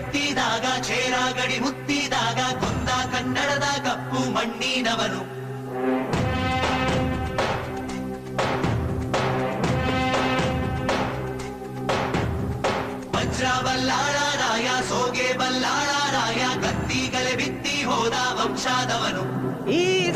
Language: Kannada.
ಎತ್ತಿದಾಗ ಚೇರ ಗಡಿ ಮುತ್ತಿದಾಗ ಕೊಂದ ಕನ್ನಡದ ಕಪ್ಪು ಮಣ್ಣಿನವನು. ವಜ್ರ ಬಲ್ಲಾಳ ರಾಯ ಸೋಗೆ ಬಲ್ಲಾಳ ರಾಯ ಕತ್ತಿಗಲೆ ಬಿತ್ತಿ ಹೋದ ವಂಶಾದವನು. ಈ